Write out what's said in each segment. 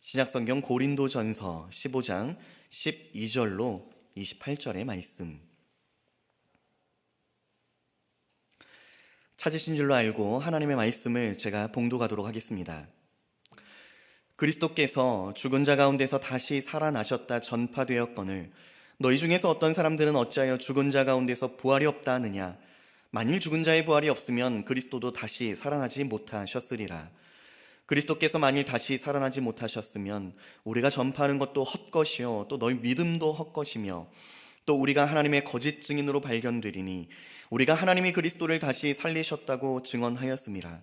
신약성경 고린도전서 15장 12절로 28절의 말씀. 찾으신 줄로 알고 하나님의 말씀을 제가 봉독하도록 하겠습니다. 그리스도께서 죽은 자 가운데서 다시 살아나셨다 전파되었거늘 너희 중에서 어떤 사람들은 어찌하여 죽은 자 가운데서 부활이 없다 하느냐. 만일 죽은 자의 부활이 없으면 그리스도도 다시 살아나지 못하셨으리라. 그리스도께서 만일 다시 살아나지 못하셨으면 우리가 전파하는 것도 헛것이요 또 너희 믿음도 헛것이며 또 우리가 하나님의 거짓 증인으로 발견되리니 우리가 하나님이 그리스도를 다시 살리셨다고 증언하였음이라.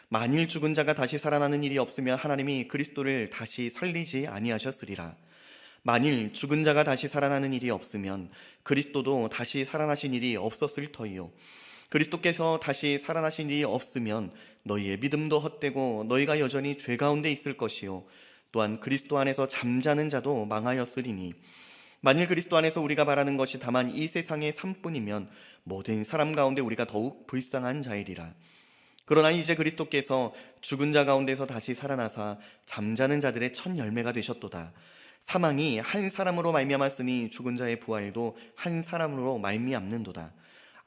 만일 죽은 자가 다시 살아나는 일이 없으면 하나님이 그리스도를 다시 살리지 아니하셨으리라. 만일 죽은 자가 다시 살아나는 일이 없으면 그리스도도 다시 살아나신 일이 없었을 터이요 그리스도께서 다시 살아나신 일이 없으면 너희의 믿음도 헛되고 너희가 여전히 죄 가운데 있을 것이요 또한 그리스도 안에서 잠자는 자도 망하였으리니 만일 그리스도 안에서 우리가 바라는 것이 다만 이 세상의 삶뿐이면 모든 사람 가운데 우리가 더욱 불쌍한 자이리라. 그러나 이제 그리스도께서 죽은 자 가운데서 다시 살아나사 잠자는 자들의 첫 열매가 되셨도다. 사망이 한 사람으로 말미암았으니 죽은 자의 부활도 한 사람으로 말미암는도다.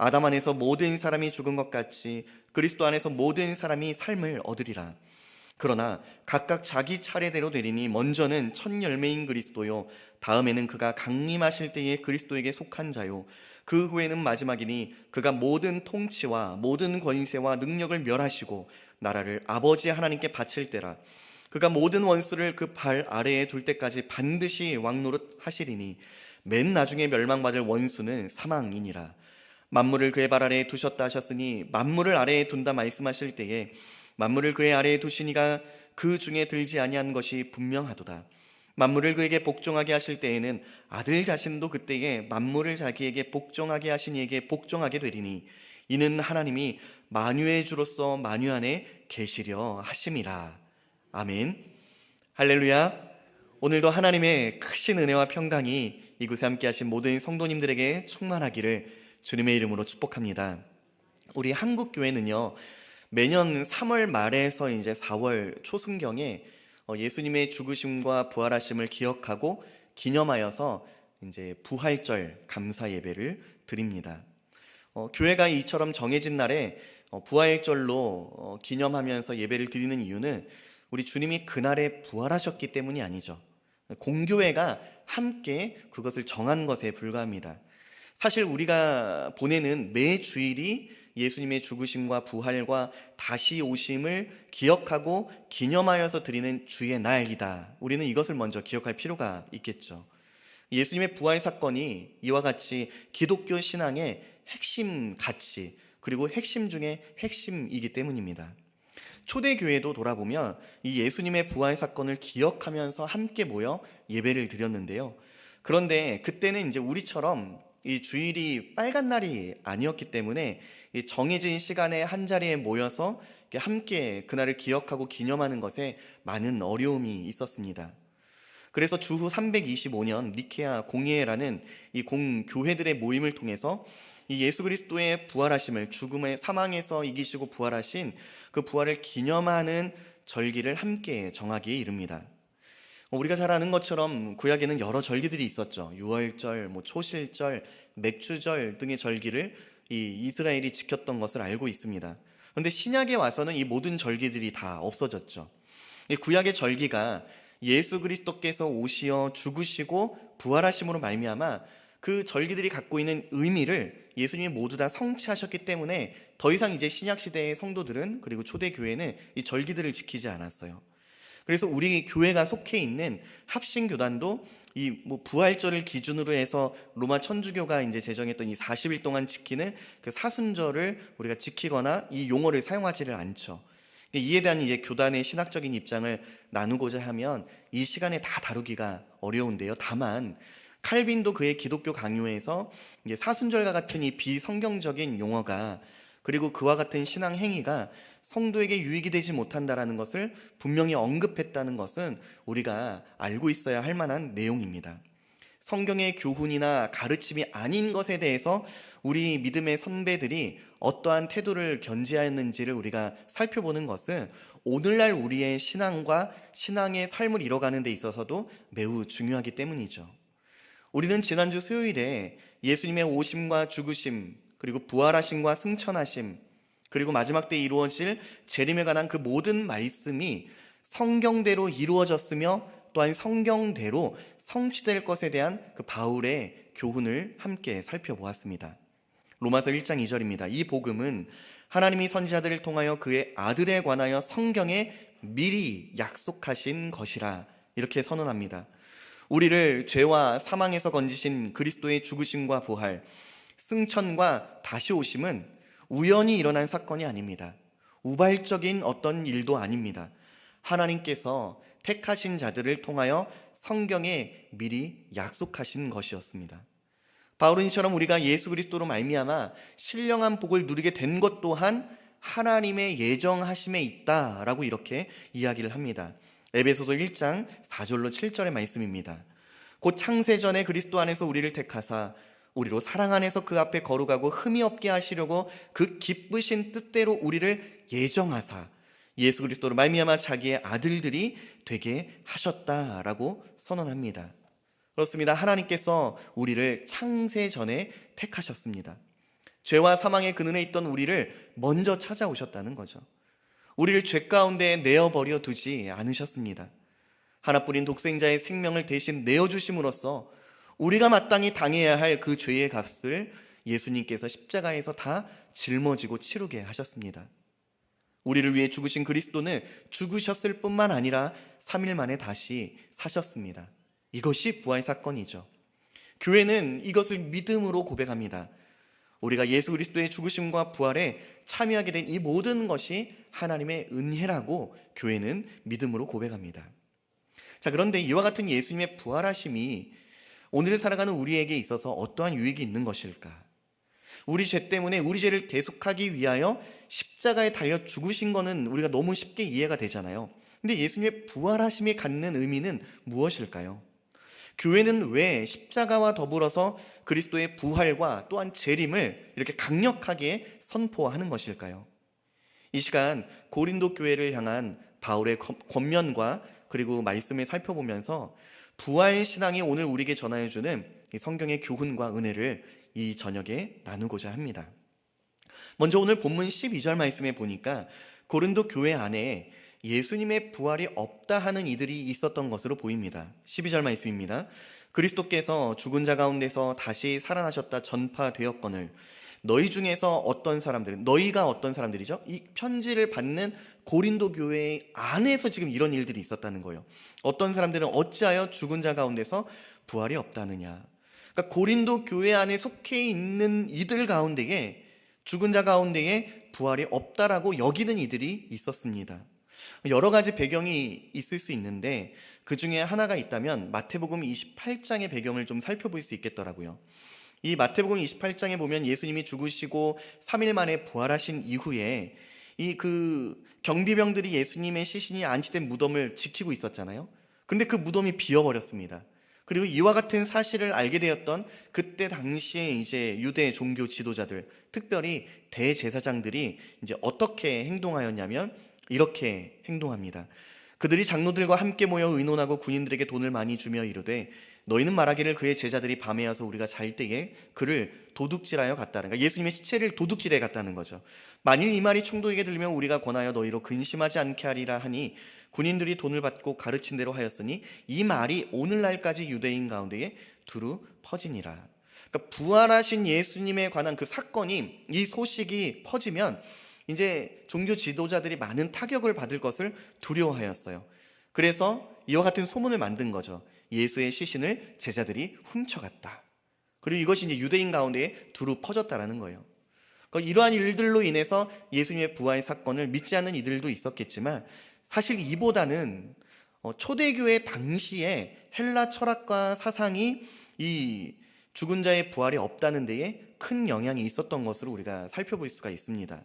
아담 안에서 모든 사람이 죽은 것 같이 그리스도 안에서 모든 사람이 삶을 얻으리라. 그러나 각각 자기 차례대로 되리니 먼저는 첫 열매인 그리스도요 다음에는 그가 강림하실 때에 그리스도에게 속한 자요 그 후에는 마지막이니 그가 모든 통치와 모든 권세와 능력을 멸하시고 나라를 아버지 하나님께 바칠 때라. 그가 모든 원수를 그 발 아래에 둘 때까지 반드시 왕노릇 하시리니 맨 나중에 멸망받을 원수는 사망이니라. 만물을 그의 발 아래에 두셨다 하셨으니 만물을 아래에 둔다 말씀하실 때에 만물을 그의 아래에 두시니가 그 중에 들지 아니한 것이 분명하도다. 만물을 그에게 복종하게 하실 때에는 아들 자신도 그때에 만물을 자기에게 복종하게 하신 이에게 복종하게 되리니 이는 하나님이 만유의 주로서 만유 안에 계시려 하심이라. 아멘. 할렐루야. 오늘도 하나님의 크신 은혜와 평강이 이곳에 함께 하신 모든 성도님들에게 충만하기를 주님의 이름으로 축복합니다. 우리 한국교회는요 매년 3월 말에서 이제 4월 초순경에 예수님의 죽으심과 부활하심을 기억하고 기념하여서 이제 부활절 감사 예배를 드립니다. 교회가 이처럼 정해진 날에 부활절로 기념하면서 예배를 드리는 이유는 우리 주님이 그날에 부활하셨기 때문이 아니죠. 공교회가 함께 그것을 정한 것에 불과합니다. 사실 우리가 보내는 매 주일이 예수님의 죽으심과 부활과 다시 오심을 기억하고 기념하여서 드리는 주의 날이다. 우리는 이것을 먼저 기억할 필요가 있겠죠. 예수님의 부활 사건이 이와 같이 기독교 신앙의 핵심 가치 그리고 핵심 중에 핵심이기 때문입니다. 초대교회도 돌아보면 이 예수님의 부활 사건을 기억하면서 함께 모여 예배를 드렸는데요. 그런데 그때는 이제 우리처럼 이 주일이 빨간 날이 아니었기 때문에 이 정해진 시간에 한 자리에 모여서 함께 그날을 기억하고 기념하는 것에 많은 어려움이 있었습니다. 그래서 주후 325년 니케아 공예회라는 이 공교회들의 모임을 통해서 이 예수 그리스도의 부활하심을 죽음의 사망에서 이기시고 부활하신 그 부활을 기념하는 절기를 함께 정하기에 이릅니다. 우리가 잘 아는 것처럼 구약에는 여러 절기들이 있었죠. 유월절, 초실절, 맥주절 등의 절기를 이 이스라엘이 지켰던 것을 알고 있습니다. 그런데 신약에 와서는 이 모든 절기들이 다 없어졌죠. 이 구약의 절기가 예수 그리스도께서 오시어 죽으시고 부활하심으로 말미암아 그 절기들이 갖고 있는 의미를 예수님이 모두 다 성취하셨기 때문에 더 이상 이제 신약 시대의 성도들은 그리고 초대교회는 이 절기들을 지키지 않았어요. 그래서 우리 교회가 속해 있는 합신교단도 이 부활절을 기준으로 해서 로마 천주교가 이제 제정했던 이 40일 동안 지키는 그 사순절을 우리가 지키거나 이 용어를 사용하지를 않죠. 이에 대한 이제 교단의 신학적인 입장을 나누고자 하면 이 시간에 다 다루기가 어려운데요. 다만 칼빈도 그의 기독교 강요에서 이제 사순절과 같은 이 비성경적인 용어가 그리고 그와 같은 신앙 행위가 성도에게 유익이 되지 못한다라는 것을 분명히 언급했다는 것은 우리가 알고 있어야 할 만한 내용입니다. 성경의 교훈이나 가르침이 아닌 것에 대해서 우리 믿음의 선배들이 어떠한 태도를 견지하였는지를 우리가 살펴보는 것은 오늘날 우리의 신앙과 신앙의 삶을 이뤄가는 데 있어서도 매우 중요하기 때문이죠. 우리는 지난주 수요일에 예수님의 오심과 죽으심, 그리고 부활하심과 승천하심, 그리고 마지막 때 이루어질 재림에 관한 그 모든 말씀이 성경대로 이루어졌으며 또한 성경대로 성취될 것에 대한 그 바울의 교훈을 함께 살펴보았습니다. 로마서 1장 2절입니다. 이 복음은 하나님이 선지자들을 통하여 그의 아들에 관하여 성경에 미리 약속하신 것이라, 이렇게 선언합니다. 우리를 죄와 사망에서 건지신 그리스도의 죽으심과 부활, 승천과 다시 오심은 우연히 일어난 사건이 아닙니다. 우발적인 어떤 일도 아닙니다. 하나님께서 택하신 자들을 통하여 성경에 미리 약속하신 것이었습니다. 바울은 이처럼 우리가 예수 그리스도로 말미암아 신령한 복을 누리게 된 것 또한 하나님의 예정하심에 있다라고 이렇게 이야기를 합니다. 에베소서 1장 4절로 7절의 말씀입니다. 곧 창세전에 그리스도 안에서 우리를 택하사 우리로 사랑 안에서 그 앞에 거룩하고 흠이 없게 하시려고 그 기쁘신 뜻대로 우리를 예정하사 예수 그리스도로 말미암아 자기의 아들들이 되게 하셨다라고 선언합니다. 그렇습니다. 하나님께서 우리를 창세전에 택하셨습니다. 죄와 사망의 근원에 있던 우리를 먼저 찾아오셨다는 거죠. 우리를 죄 가운데 내어버려 두지 않으셨습니다. 하나뿐인 독생자의 생명을 대신 내어주심으로써 우리가 마땅히 당해야 할 그 죄의 값을 예수님께서 십자가에서 다 짊어지고 치르게 하셨습니다. 우리를 위해 죽으신 그리스도는 죽으셨을 뿐만 아니라 3일 만에 다시 사셨습니다. 이것이 부활 사건이죠. 교회는 이것을 믿음으로 고백합니다. 우리가 예수 그리스도의 죽으심과 부활에 참여하게 된 이 모든 것이 하나님의 은혜라고 교회는 믿음으로 고백합니다. 자, 그런데 이와 같은 예수님의 부활하심이 오늘을 살아가는 우리에게 있어서 어떠한 유익이 있는 것일까? 우리 죄 때문에 우리 죄를 대속하기 위하여 십자가에 달려 죽으신 거는 우리가 너무 쉽게 이해가 되잖아요. 근데 예수님의 부활하심이 갖는 의미는 무엇일까요? 교회는 왜 십자가와 더불어서 그리스도의 부활과 또한 재림을 이렇게 강력하게 선포하는 것일까요? 이 시간 고린도 교회를 향한 바울의 권면과 그리고 말씀을 살펴보면서 부활 신앙이 오늘 우리에게 전하여주는 성경의 교훈과 은혜를 이 저녁에 나누고자 합니다. 먼저 오늘 본문 12절 말씀에 보니까 고린도 교회 안에 예수님의 부활이 없다 하는 이들이 있었던 것으로 보입니다. 12절 말씀입니다. 그리스도께서 죽은 자 가운데서 다시 살아나셨다 전파되었거늘 너희 중에서 어떤 사람들은, 너희가 어떤 사람들이죠? 이 편지를 받는 고린도 교회 안에서 지금 이런 일들이 있었다는 거예요. 어떤 사람들은 어찌하여 죽은 자 가운데서 부활이 없다느냐. 그러니까 고린도 교회 안에 속해 있는 이들 가운데에 죽은 자 가운데에 부활이 없다라고 여기는 이들이 있었습니다. 여러 가지 배경이 있을 수 있는데 그 중에 하나가 있다면 마태복음 28장의 배경을 좀 살펴볼 수 있겠더라고요. 이 마태복음 28장에 보면 예수님이 죽으시고 3일 만에 부활하신 이후에 이 경비병들이 예수님의 시신이 안치된 무덤을 지키고 있었잖아요. 그런데 그 무덤이 비어버렸습니다. 그리고 이와 같은 사실을 알게 되었던 그때 당시에 이제 유대 종교 지도자들, 특별히 대제사장들이 이제 어떻게 행동하였냐면 이렇게 행동합니다. 그들이 장로들과 함께 모여 의논하고 군인들에게 돈을 많이 주며 이르되 너희는 말하기를 그의 제자들이 밤에 와서 우리가 잘 때에 그를 도둑질하여 갔다는, 그러니까 예수님의 시체를 도둑질해 갔다는 거죠. 만일 이 말이 총독에게 들리면 우리가 권하여 너희로 근심하지 않게 하리라 하니 군인들이 돈을 받고 가르친 대로 하였으니 이 말이 오늘날까지 유대인 가운데에 두루 퍼지니라. 그러니까 부활하신 예수님에 관한 그 사건이, 이 소식이 퍼지면 이제 종교 지도자들이 많은 타격을 받을 것을 두려워하였어요. 그래서 이와 같은 소문을 만든 거죠. 예수의 시신을 제자들이 훔쳐갔다. 그리고 이것이 이제 유대인 가운데에 두루 퍼졌다라는 거예요. 그러니까 이러한 일들로 인해서 예수님의 부활 사건을 믿지 않는 이들도 있었겠지만 사실 이보다는 초대교회 당시에 헬라 철학과 사상이 이 죽은 자의 부활이 없다는 데에 큰 영향이 있었던 것으로 우리가 살펴볼 수가 있습니다.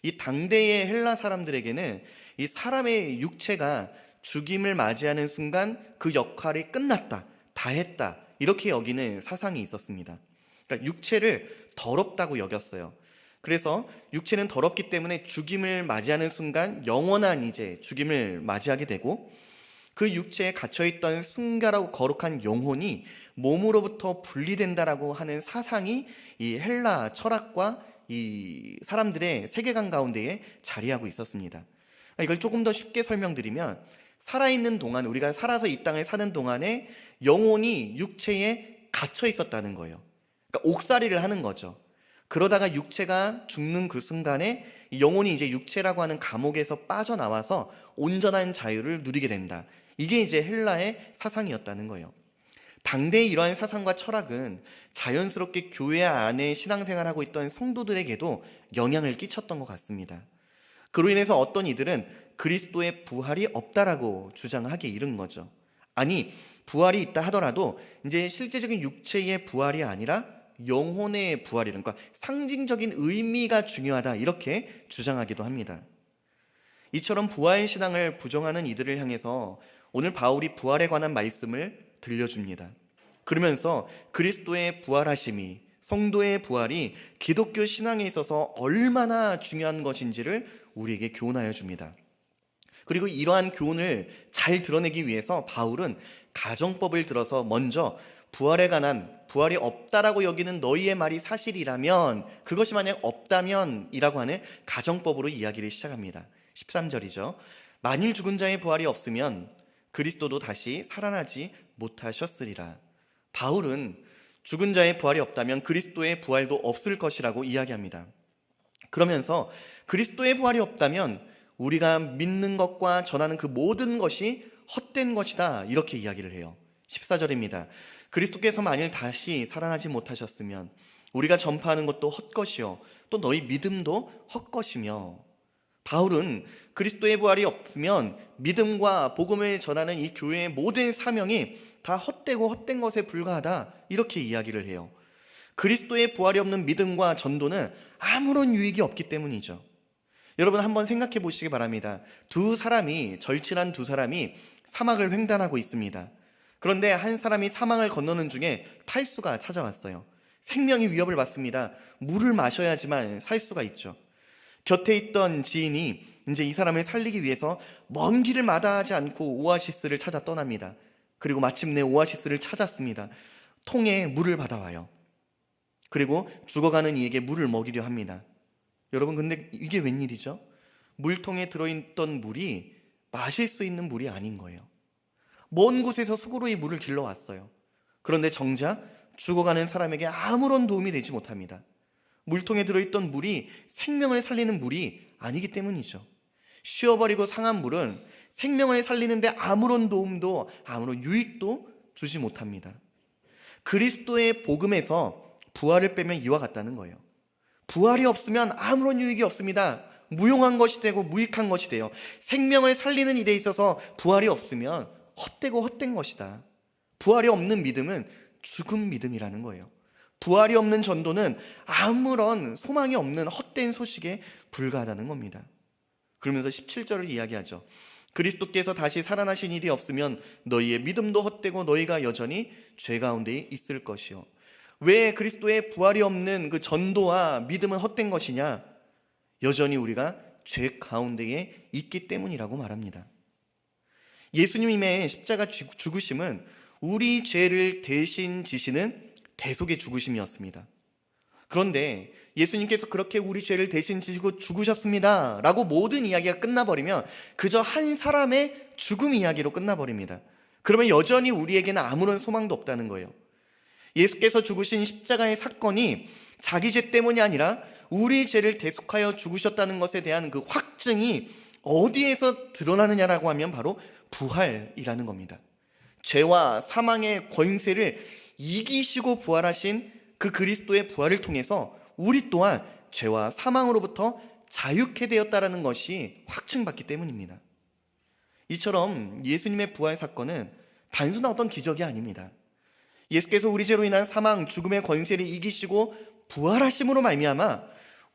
이 당대의 헬라 사람들에게는 이 사람의 육체가 죽임을 맞이하는 순간 그 역할이 끝났다, 다 했다, 이렇게 여기는 사상이 있었습니다. 그러니까 육체를 더럽다고 여겼어요. 그래서 육체는 더럽기 때문에 죽임을 맞이하는 순간 영원한 이제 죽임을 맞이하게 되고, 그 육체에 갇혀있던 순결하고 거룩한 영혼이 몸으로부터 분리된다라고 하는 사상이 이 헬라 철학과 이 사람들의 세계관 가운데에 자리하고 있었습니다. 이걸 조금 더 쉽게 설명드리면, 살아있는 동안, 우리가 살아서 이 땅을 사는 동안에 영혼이 육체에 갇혀 있었다는 거예요. 그러니까 옥살이를 하는 거죠. 그러다가 육체가 죽는 그 순간에 영혼이 이제 육체라고 하는 감옥에서 빠져나와서 온전한 자유를 누리게 된다. 이게 이제 헬라의 사상이었다는 거예요. 당대의 이러한 사상과 철학은 자연스럽게 교회 안에 신앙생활하고 있던 성도들에게도 영향을 끼쳤던 것 같습니다. 그로 인해서 어떤 이들은 그리스도의 부활이 없다라고 주장하기에 이른 거죠. 아니, 부활이 있다 하더라도 이제 실제적인 육체의 부활이 아니라 영혼의 부활이라는, 그러니까 상징적인 의미가 중요하다, 이렇게 주장하기도 합니다. 이처럼 부활 신앙을 부정하는 이들을 향해서 오늘 바울이 부활에 관한 말씀을 들려줍니다. 그러면서 그리스도의 부활하심이, 성도의 부활이 기독교 신앙에 있어서 얼마나 중요한 것인지를 우리에게 교훈하여 줍니다. 그리고 이러한 교훈을 잘 드러내기 위해서 바울은 가정법을 들어서 먼저 부활에 관한, 부활이 없다라고 여기는 너희의 말이 사실이라면, 그것이 만약 없다면 이라고 하는 가정법으로 이야기를 시작합니다. 13절이죠. 만일 죽은 자의 부활이 없으면 그리스도도 다시 살아나지 못하셨으리라. 바울은 죽은 자의 부활이 없다면 그리스도의 부활도 없을 것이라고 이야기합니다. 그러면서 그리스도의 부활이 없다면 우리가 믿는 것과 전하는 그 모든 것이 헛된 것이다, 이렇게 이야기를 해요. 14절입니다. 그리스도께서 만일 다시 살아나지 못하셨으면 우리가 전파하는 것도 헛것이요 또 너희 믿음도 헛것이며, 바울은 그리스도의 부활이 없으면 믿음과 복음을 전하는 이 교회의 모든 사명이 다 헛되고 헛된 것에 불과하다, 이렇게 이야기를 해요. 그리스도의 부활이 없는 믿음과 전도는 아무런 유익이 없기 때문이죠. 여러분 한번 생각해 보시기 바랍니다. 절친한 두 사람이 사막을 횡단하고 있습니다. 그런데 한 사람이 사망을 건너는 중에 탈수가 찾아왔어요. 생명이 위협을 받습니다. 물을 마셔야지만 살 수가 있죠. 곁에 있던 지인이 이제 이 사람을 살리기 위해서 먼 길을 마다하지 않고 오아시스를 찾아 떠납니다. 그리고 마침내 오아시스를 찾았습니다. 통에 물을 받아와요. 그리고 죽어가는 이에게 물을 먹이려 합니다. 여러분, 근데 이게 웬일이죠? 물통에 들어있던 물이 마실 수 있는 물이 아닌 거예요. 먼 곳에서 수고로 이 물을 길러왔어요. 그런데 정작 죽어가는 사람에게 아무런 도움이 되지 못합니다. 물통에 들어있던 물이 생명을 살리는 물이 아니기 때문이죠. 쉬어버리고 상한 물은 생명을 살리는데 아무런 도움도 아무런 유익도 주지 못합니다. 그리스도의 복음에서 부활을 빼면 이와 같다는 거예요. 부활이 없으면 아무런 유익이 없습니다. 무용한 것이 되고 무익한 것이 돼요. 생명을 살리는 일에 있어서 부활이 없으면 헛되고 헛된 것이다. 부활이 없는 믿음은 죽은 믿음이라는 거예요. 부활이 없는 전도는 아무런 소망이 없는 헛된 소식에 불과하다는 겁니다. 그러면서 17절을 이야기하죠. 그리스도께서 다시 살아나신 일이 없으면 너희의 믿음도 헛되고 너희가 여전히 죄 가운데 있을 것이요. 왜 그리스도의 부활이 없는 그 전도와 믿음은 헛된 것이냐? 여전히 우리가 죄 가운데에 있기 때문이라고 말합니다. 예수님의 십자가 죽으심은 우리 죄를 대신 지시는 대속의 죽으심이었습니다. 그런데 예수님께서 그렇게 우리 죄를 대신 지시고 죽으셨습니다 라고 모든 이야기가 끝나버리면 그저 한 사람의 죽음 이야기로 끝나버립니다. 그러면 여전히 우리에게는 아무런 소망도 없다는 거예요. 예수께서 죽으신 십자가의 사건이 자기 죄 때문이 아니라 우리 죄를 대속하여 죽으셨다는 것에 대한 그 확증이 어디에서 드러나느냐라고 하면 바로 부활이라는 겁니다. 죄와 사망의 권세를 이기시고 부활하신 그 그리스도의 부활을 통해서 우리 또한 죄와 사망으로부터 자유케 되었다라는 것이 확증받기 때문입니다. 이처럼 예수님의 부활 사건은 단순한 어떤 기적이 아닙니다. 예수께서 우리 죄로 인한 사망, 죽음의 권세를 이기시고 부활하심으로 말미암아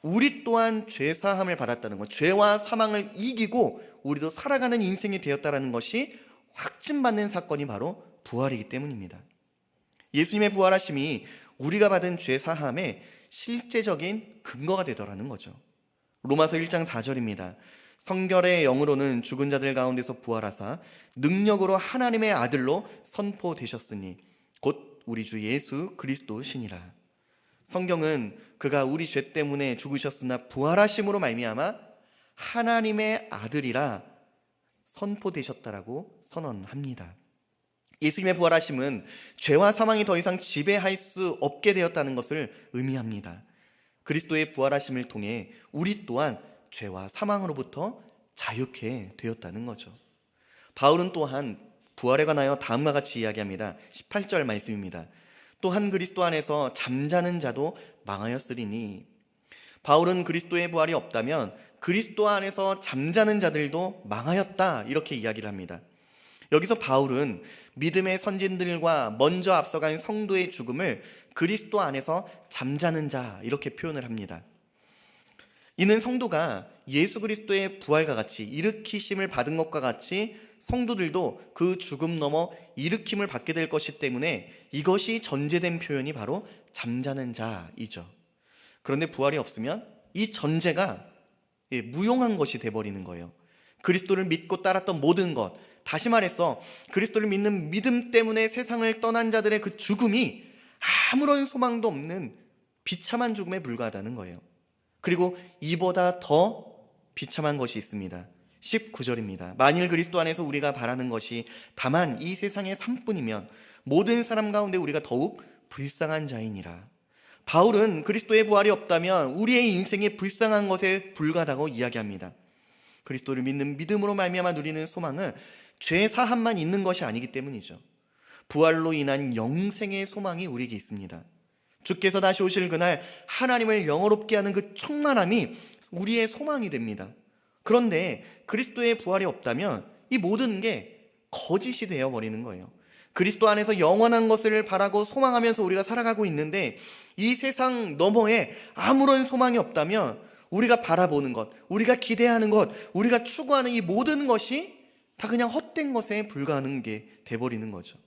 우리 또한 죄사함을 받았다는 것, 죄와 사망을 이기고 우리도 살아가는 인생이 되었다는 것이 확증받는 사건이 바로 부활이기 때문입니다. 예수님의 부활하심이 우리가 받은 죄 사함의 실제적인 근거가 되더라는 거죠. 로마서 1장 4절입니다. 성결의 영으로는 죽은 자들 가운데서 부활하사 능력으로 하나님의 아들로 선포되셨으니 곧 우리 주 예수 그리스도시니라. 성경은 그가 우리 죄 때문에 죽으셨으나 부활하심으로 말미암아 하나님의 아들이라 선포되셨다라고 선언합니다. 예수님의 부활하심은 죄와 사망이 더 이상 지배할 수 없게 되었다는 것을 의미합니다. 그리스도의 부활하심을 통해 우리 또한 죄와 사망으로부터 자유케 되었다는 거죠. 바울은 또한 부활에 관하여 다음과 같이 이야기합니다. 18절 말씀입니다. 또한 그리스도 안에서 잠자는 자도 망하였으리니. 바울은 그리스도의 부활이 없다면 그리스도 안에서 잠자는 자들도 망하였다, 이렇게 이야기를 합니다. 여기서 바울은 믿음의 선진들과 먼저 앞서간 성도의 죽음을 그리스도 안에서 잠자는 자, 이렇게 표현을 합니다. 이는 성도가 예수 그리스도의 부활과 같이 일으키심을 받은 것과 같이 성도들도 그 죽음 넘어 일으킴을 받게 될 것이기 때문에 이것이 전제된 표현이 바로 잠자는 자이죠. 그런데 부활이 없으면 이 전제가 무용한 것이 돼버리는 거예요. 그리스도를 믿고 따랐던 모든 것, 다시 말해서 그리스도를 믿는 믿음 때문에 세상을 떠난 자들의 그 죽음이 아무런 소망도 없는 비참한 죽음에 불과하다는 거예요. 그리고 이보다 더 비참한 것이 있습니다. 19절입니다. 만일 그리스도 안에서 우리가 바라는 것이 다만 이 세상의 삶뿐이면 모든 사람 가운데 우리가 더욱 불쌍한 자이니라. 바울은 그리스도의 부활이 없다면 우리의 인생이 불쌍한 것에 불과하다고 이야기합니다. 그리스도를 믿는 믿음으로 말미암아 누리는 소망은 죄 사함만 있는 것이 아니기 때문이죠. 부활로 인한 영생의 소망이 우리에게 있습니다. 주께서 다시 오실 그날 하나님을 영화롭게 하는 그 충만함이 우리의 소망이 됩니다. 그런데 그리스도의 부활이 없다면 이 모든 게 거짓이 되어버리는 거예요. 그리스도 안에서 영원한 것을 바라고 소망하면서 우리가 살아가고 있는데 이 세상 너머에 아무런 소망이 없다면 우리가 바라보는 것, 우리가 기대하는 것, 우리가 추구하는 이 모든 것이 다 그냥 헛된 것에 불과한 게 돼버리는 거죠.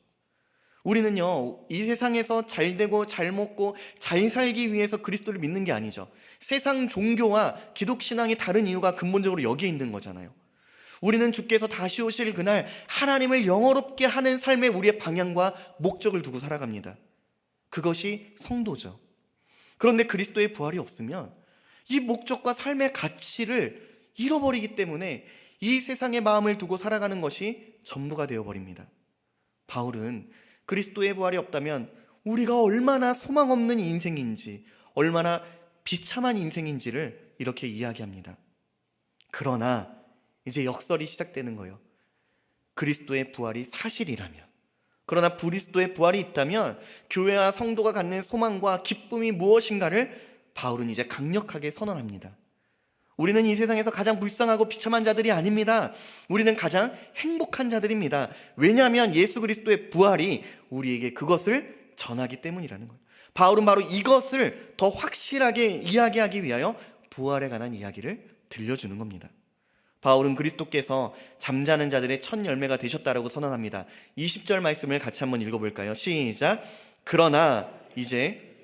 우리는요, 이 세상에서 잘 되고 잘 먹고 잘 살기 위해서 그리스도를 믿는 게 아니죠. 세상 종교와 기독신앙이 다른 이유가 근본적으로 여기에 있는 거잖아요. 우리는 주께서 다시 오실 그날 하나님을 영화롭게 하는 삶에 우리의 방향과 목적을 두고 살아갑니다. 그것이 성도죠. 그런데 그리스도의 부활이 없으면 이 목적과 삶의 가치를 잃어버리기 때문에 이 세상의 마음을 두고 살아가는 것이 전부가 되어버립니다. 바울은 그리스도의 부활이 없다면 우리가 얼마나 소망 없는 인생인지, 얼마나 비참한 인생인지를 이렇게 이야기합니다. 그러나 이제 역설이 시작되는 거예요. 그리스도의 부활이 사실이라면, 그러나 그리스도의 부활이 있다면 교회와 성도가 갖는 소망과 기쁨이 무엇인가를 바울은 이제 강력하게 선언합니다. 우리는 이 세상에서 가장 불쌍하고 비참한 자들이 아닙니다. 우리는 가장 행복한 자들입니다. 왜냐하면 예수 그리스도의 부활이 우리에게 그것을 전하기 때문이라는 거예요. 바울은 바로 이것을 더 확실하게 이야기하기 위하여 부활에 관한 이야기를 들려주는 겁니다. 바울은 그리스도께서 잠자는 자들의 첫 열매가 되셨다라고 선언합니다. 20절 말씀을 같이 한번 읽어볼까요? 시작. 그러나 이제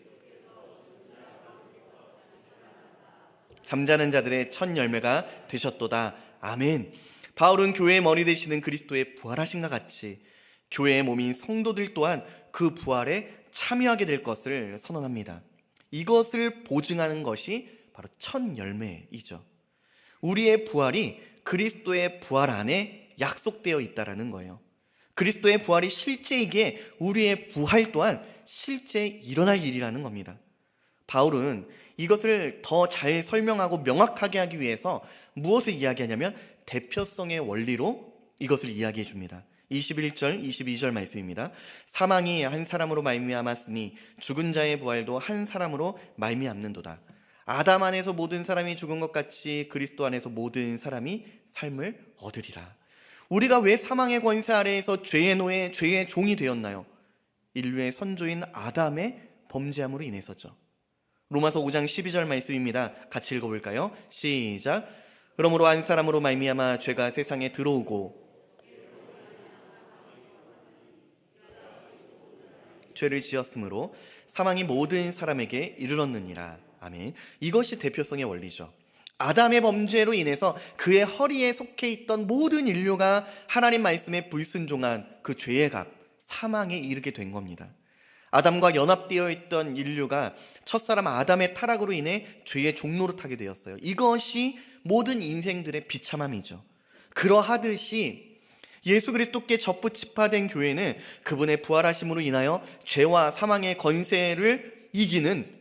잠자는 자들의 첫 열매가 되셨도다. 아멘. 바울은 교회의 머리 되시는 그리스도의 부활하심과 같이 교회의 몸인 성도들 또한 그 부활에 참여하게 될 것을 선언합니다. 이것을 보증하는 것이 바로 첫 열매이죠. 우리의 부활이 그리스도의 부활 안에 약속되어 있다는 거예요. 그리스도의 부활이 실제이기에 우리의 부활 또한 실제 일어날 일이라는 겁니다. 바울은 이것을 더 잘 설명하고 명확하게 하기 위해서 무엇을 이야기하냐면 대표성의 원리로 이것을 이야기해 줍니다. 21절, 22절 말씀입니다. 사망이 한 사람으로 말미암았으니 죽은 자의 부활도 한 사람으로 말미암는도다. 아담 안에서 모든 사람이 죽은 것 같이 그리스도 안에서 모든 사람이 삶을 얻으리라. 우리가 왜 사망의 권세 아래에서 죄의 노예, 죄의 종이 되었나요? 인류의 선조인 아담의 범죄함으로 인해서죠. 로마서 5장 12절 말씀입니다. 같이 읽어볼까요? 시작. 그러므로 한 사람으로 말미암아 죄가 세상에 들어오고 죄를 지었으므로 사망이 모든 사람에게 이르렀느니라. 아멘. 이것이 대표성의 원리죠. 아담의 범죄로 인해서 그의 허리에 속해 있던 모든 인류가 하나님 말씀에 불순종한 그 죄의 값, 사망에 이르게 된 겁니다. 아담과 연합되어 있던 인류가 첫사람 아담의 타락으로 인해 죄의 종로를 타게 되었어요. 이것이 모든 인생들의 비참함이죠. 그러하듯이 예수 그리스도께 접붙집화된 교회는 그분의 부활하심으로 인하여 죄와 사망의 권세를 이기는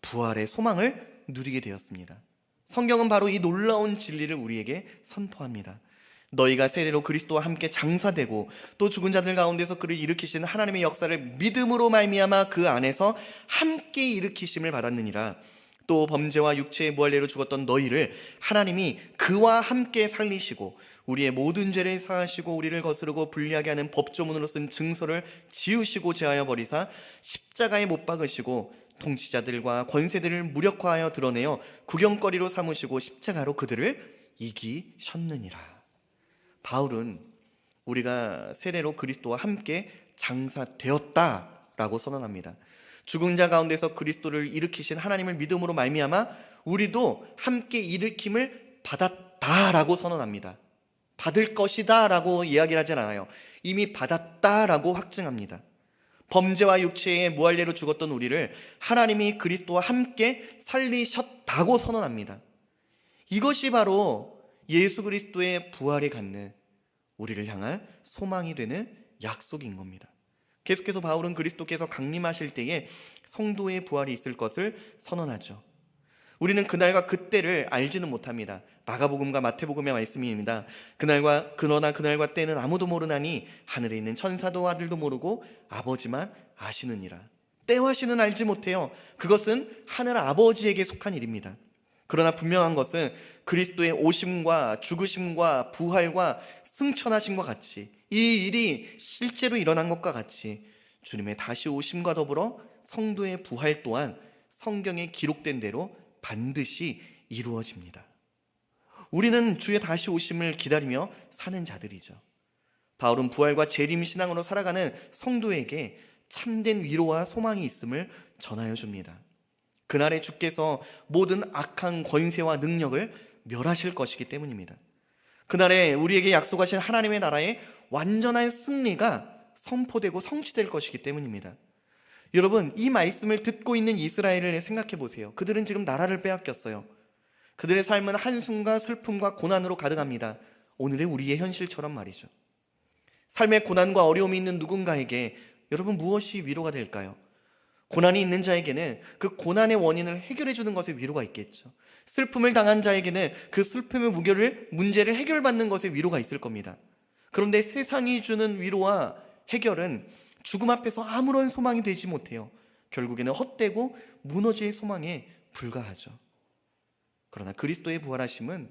부활의 소망을 누리게 되었습니다. 성경은 바로 이 놀라운 진리를 우리에게 선포합니다. 너희가 세례로 그리스도와 함께 장사되고 또 죽은 자들 가운데서 그를 일으키신 하나님의 역사를 믿음으로 말미암아 그 안에서 함께 일으키심을 받았느니라. 또 범죄와 육체의 무할례로 죽었던 너희를 하나님이 그와 함께 살리시고 우리의 모든 죄를 사하시고 우리를 거스르고 불리하게 하는 법조문으로 쓴 증서를 지우시고 제하여 버리사 십자가에 못 박으시고 통치자들과 권세들을 무력화하여 드러내어 구경거리로 삼으시고 십자가로 그들을 이기셨느니라. 바울은 우리가 세례로 그리스도와 함께 장사되었다라고 선언합니다. 죽은 자 가운데서 그리스도를 일으키신 하나님을 믿음으로 말미암아 우리도 함께 일으킴을 받았다라고 선언합니다. 받을 것이다 라고 이야기를 하진 않아요. 이미 받았다라고 확증합니다. 범죄와 육체의 무할례로 죽었던 우리를 하나님이 그리스도와 함께 살리셨다고 선언합니다. 이것이 바로 예수 그리스도의 부활이 갖는 우리를 향한 소망이 되는 약속인 겁니다. 계속해서 바울은 그리스도께서 강림하실 때에 성도의 부활이 있을 것을 선언하죠. 우리는 그날과 그때를 알지는 못합니다. 마가복음과 마태복음의 말씀입니다. 그러나 그날과 때는 아무도 모르나니 하늘에 있는 천사도 아들도 모르고 아버지만 아시느니라. 때와 시는 알지 못해요. 그것은 하늘 아버지에게 속한 일입니다. 그러나 분명한 것은 그리스도의 오심과 죽으심과 부활과 승천하심과 같이 이 일이 실제로 일어난 것과 같이 주님의 다시 오심과 더불어 성도의 부활 또한 성경에 기록된 대로 반드시 이루어집니다. 우리는 주의 다시 오심을 기다리며 사는 자들이죠. 바울은 부활과 재림 신앙으로 살아가는 성도에게 참된 위로와 소망이 있음을 전하여 줍니다. 그날에 주께서 모든 악한 권세와 능력을 멸하실 것이기 때문입니다. 그날에 우리에게 약속하신 하나님의 나라의 완전한 승리가 선포되고 성취될 것이기 때문입니다. 여러분, 이 말씀을 듣고 있는 이스라엘을 생각해 보세요. 그들은 지금 나라를 빼앗겼어요. 그들의 삶은 한숨과 슬픔과 고난으로 가득합니다. 오늘의 우리의 현실처럼 말이죠. 삶의 고난과 어려움이 있는 누군가에게 여러분 무엇이 위로가 될까요? 고난이 있는 자에게는 그 고난의 원인을 해결해 주는 것에 위로가 있겠죠. 슬픔을 당한 자에게는 그 슬픔의 문제를 해결받는 것에 위로가 있을 겁니다. 그런데 세상이 주는 위로와 해결은 죽음 앞에서 아무런 소망이 되지 못해요. 결국에는 헛되고 무너질 소망에 불과하죠. 그러나 그리스도의 부활하심은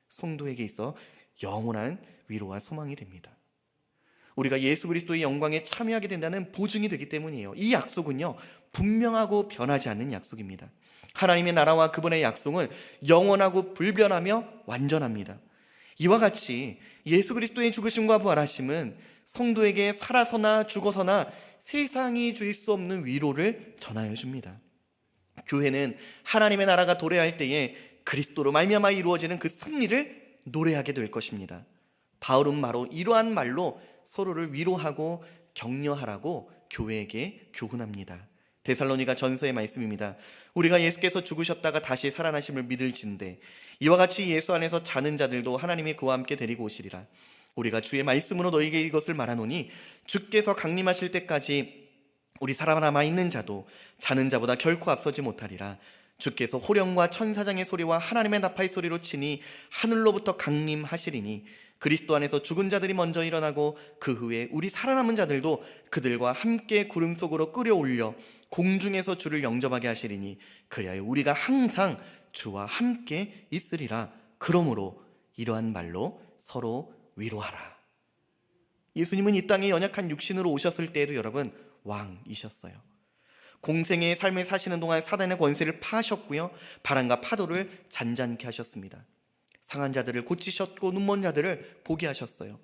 성도에게 있어 영원한 위로와 소망이 됩니다. 우리가 예수 그리스도의 영광에 참여하게 된다는 보증이 되기 때문이에요. 이 약속은요, 분명하고 변하지 않는 약속입니다. 하나님의 나라와 그분의 약속은 영원하고 불변하며 완전합니다. 이와 같이 예수 그리스도의 죽으심과 부활하심은 성도에게 살아서나 죽어서나 세상이 줄 수 없는 위로를 전하여 줍니다. 교회는 하나님의 나라가 도래할 때에 그리스도로 말미암아 이루어지는 그 승리를 노래하게 될 것입니다. 바울은 바로 이러한 말로 서로를 위로하고 격려하라고 교회에게 교훈합니다. 데살로니가 전서의 말씀입니다. 우리가 예수께서 죽으셨다가 다시 살아나심을 믿을진대 이와 같이 예수 안에서 자는 자들도 하나님이 그와 함께 데리고 오시리라. 우리가 주의 말씀으로 너희에게 이것을 말하노니 주께서 강림하실 때까지 우리 살아남아 있는 자도 자는 자보다 결코 앞서지 못하리라. 주께서 호령과 천사장의 소리와 하나님의 나팔 소리로 치니 하늘로부터 강림하시리니 그리스도 안에서 죽은 자들이 먼저 일어나고 그 후에 우리 살아남은 자들도 그들과 함께 구름 속으로 끌어올려 공중에서 주를 영접하게 하시리니 그리하여 우리가 항상 주와 함께 있으리라. 그러므로 이러한 말로 서로 위로하라. 예수님은 이 땅에 연약한 육신으로 오셨을 때에도 여러분 왕이셨어요. 공생의 삶을 사시는 동안 사단의 권세를 파하셨고요, 바람과 파도를 잔잔케 하셨습니다. 상한 자들을 고치셨고 눈먼 자들을 보게 하셨어요.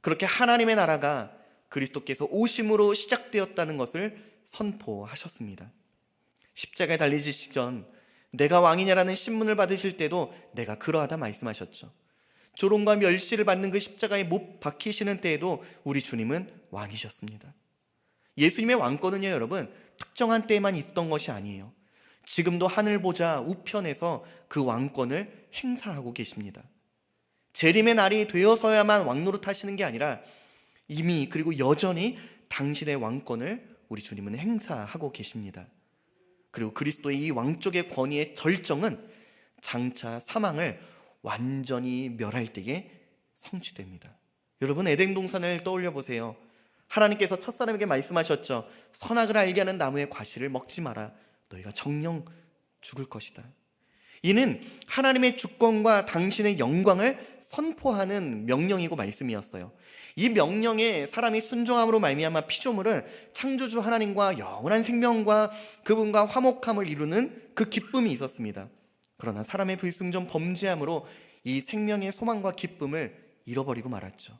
그렇게 하나님의 나라가 그리스도께서 오심으로 시작되었다는 것을 선포하셨습니다. 십자가에 달리시기 전 내가 왕이냐라는 신문을 받으실 때도 내가 그러하다 말씀하셨죠. 조롱과 멸시를 받는 그 십자가에 못 박히시는 때에도 우리 주님은 왕이셨습니다. 예수님의 왕권은요, 여러분, 특정한 때에만 있던 것이 아니에요. 지금도 하늘 보좌 우편에서 그 왕권을 행사하고 계십니다. 재림의 날이 되어서야만 왕노릇 하시는 게 아니라 이미 그리고 여전히 당신의 왕권을 우리 주님은 행사하고 계십니다. 그리고 그리스도의 이 왕족의 권위의 절정은 장차 사망을 완전히 멸할 때에 성취됩니다. 여러분, 에덴 동산을 떠올려 보세요. 하나님께서 첫사람에게 말씀하셨죠. 선악을 알게 하는 나무의 과실을 먹지 마라. 너희가 정녕 죽을 것이다. 이는 하나님의 주권과 당신의 영광을 선포하는 명령이고 말씀이었어요. 이 명령에 사람이 순종함으로 말미암아 피조물은 창조주 하나님과 영원한 생명과 그분과 화목함을 이루는 그 기쁨이 있었습니다. 그러나 사람의 불순종 범죄함으로 이 생명의 소망과 기쁨을 잃어버리고 말았죠.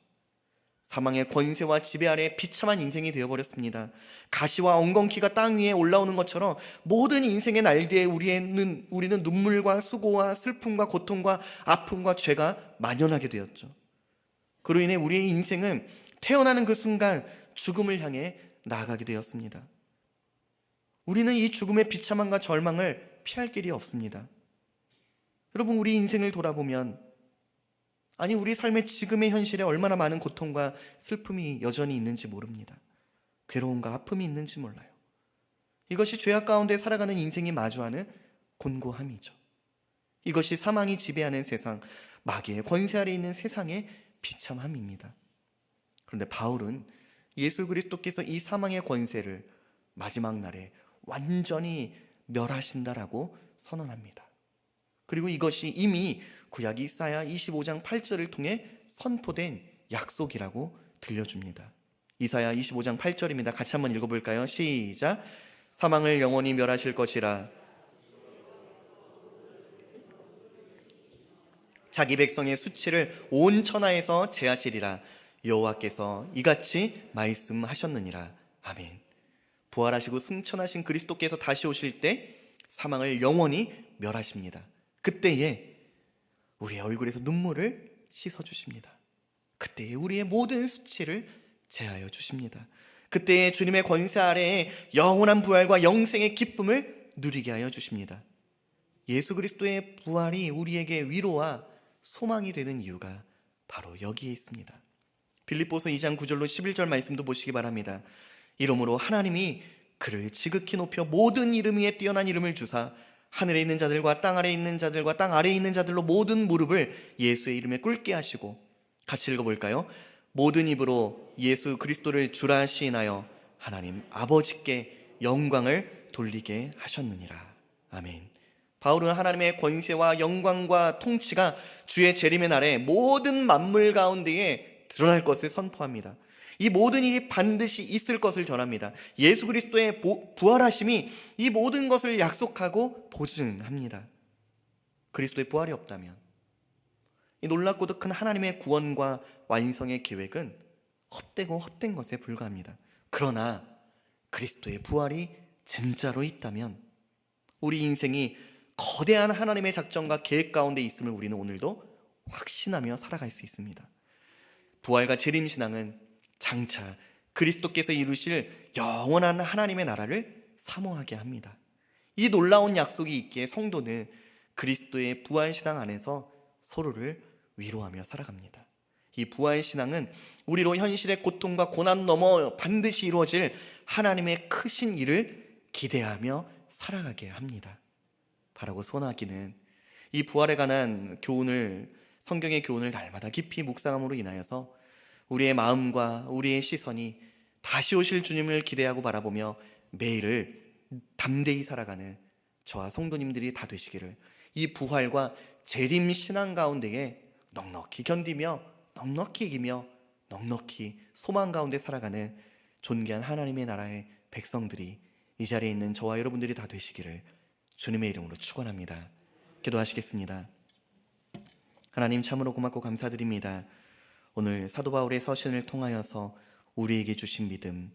사망의 권세와 지배 아래 비참한 인생이 되어버렸습니다. 가시와 엉겅퀴가 땅 위에 올라오는 것처럼 모든 인생의 날개에 우리는 눈물과 수고와 슬픔과 고통과 아픔과 죄가 만연하게 되었죠. 그로 인해 우리의 인생은 태어나는 그 순간 죽음을 향해 나아가게 되었습니다. 우리는 이 죽음의 비참함과 절망을 피할 길이 없습니다. 여러분, 우리 인생을 돌아보면, 아니, 우리 삶의 지금의 현실에 얼마나 많은 고통과 슬픔이 여전히 있는지 모릅니다. 괴로움과 아픔이 있는지 몰라요. 이것이 죄악 가운데 살아가는 인생이 마주하는 곤고함이죠. 이것이 사망이 지배하는 세상, 마귀의 권세 아래 있는 세상의 비참함입니다. 그런데 바울은 예수 그리스도께서 이 사망의 권세를 마지막 날에 완전히 멸하신다라고 선언합니다. 그리고 이것이 이미 구약 이사야 25장 8절을 통해 선포된 약속이라고 들려줍니다. 이사야 25장 8절입니다. 같이 한번 읽어볼까요? 시작. 사망을 영원히 멸하실 것이라. 자기 백성의 수치를 온 천하에서 제하시리라. 여호와께서 이같이 말씀하셨느니라. 아멘. 부활하시고 승천하신 그리스도께서 다시 오실 때 사망을 영원히 멸하십니다. 그때에 우리의 얼굴에서 눈물을 씻어주십니다. 그때에 우리의 모든 수치를 제하여 주십니다. 그때에 주님의 권세 아래에 영원한 부활과 영생의 기쁨을 누리게 하여 주십니다. 예수 그리스도의 부활이 우리에게 위로와 소망이 되는 이유가 바로 여기에 있습니다. 빌립보서 2장 9절로 11절 말씀도 보시기 바랍니다. 이러므로 하나님이 그를 지극히 높여 모든 이름 위에 뛰어난 이름을 주사 하늘에 있는 자들과 땅 아래에 있는 자들과 땅 아래에 있는 자들로 모든 무릎을 예수의 이름에 꿇게 하시고, 같이 읽어볼까요? 모든 입으로 예수 그리스도를 주라 시인하여 하나님 아버지께 영광을 돌리게 하셨느니라. 아멘. 바울은 하나님의 권세와 영광과 통치가 주의 재림의 날에 모든 만물 가운데에 드러날 것을 선포합니다. 이 모든 일이 반드시 있을 것을 전합니다. 예수 그리스도의 부활하심이 이 모든 것을 약속하고 보증합니다. 그리스도의 부활이 없다면 이 놀랍고도 큰 하나님의 구원과 완성의 계획은 헛되고 헛된 것에 불과합니다. 그러나 그리스도의 부활이 진짜로 있다면 우리 인생이 거대한 하나님의 작전과 계획 가운데 있음을 우리는 오늘도 확신하며 살아갈 수 있습니다. 부활과 재림신앙은 장차 그리스도께서 이루실 영원한 하나님의 나라를 사모하게 합니다. 이 놀라운 약속이 있기에 성도는 그리스도의 부활신앙 안에서 서로를 위로하며 살아갑니다. 이 부활신앙은 우리로 현실의 고통과 고난 넘어 반드시 이루어질 하나님의 크신 일을 기대하며 살아가게 합니다. 바라고 소원하기는 이 부활에 관한 교훈을, 성경의 교훈을 날마다 깊이 묵상함으로 인하여서 우리의 마음과 우리의 시선이 다시 오실 주님을 기대하고 바라보며 매일을 담대히 살아가는 저와 성도님들이 다 되시기를, 이 부활과 재림 신앙 가운데에 넉넉히 견디며 넉넉히 이기며 넉넉히 소망 가운데 살아가는 존귀한 하나님의 나라의 백성들이 이 자리에 있는 저와 여러분들이 다 되시기를 주님의 이름으로 축원합니다. 기도하시겠습니다. 하나님, 참으로 고맙고 감사드립니다. 오늘 사도 바울의 서신을 통하여서 우리에게 주신 믿음,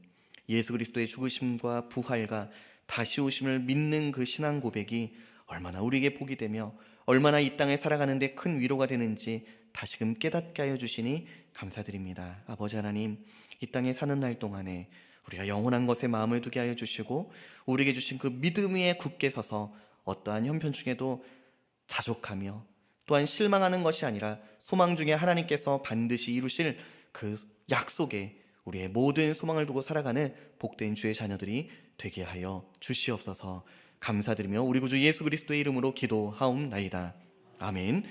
예수 그리스도의 죽으심과 부활과 다시 오심을 믿는 그 신앙 고백이 얼마나 우리에게 복이 되며 얼마나 이 땅에 살아가는 데 큰 위로가 되는지 다시금 깨닫게 하여 주시니 감사드립니다. 아버지 하나님, 이 땅에 사는 날 동안에 우리가 영원한 것에 마음을 두게 하여 주시고 우리에게 주신 그 믿음 위에 굳게 서서 어떠한 형편 중에도 자족하며 또한 실망하는 것이 아니라 소망 중에 하나님께서 반드시 이루실 그 약속에 우리의 모든 소망을 두고 살아가는 복된 주의 자녀들이 되게 하여 주시옵소서. 감사드리며 우리 구주 예수 그리스도의 이름으로 기도하옵나이다. 아멘.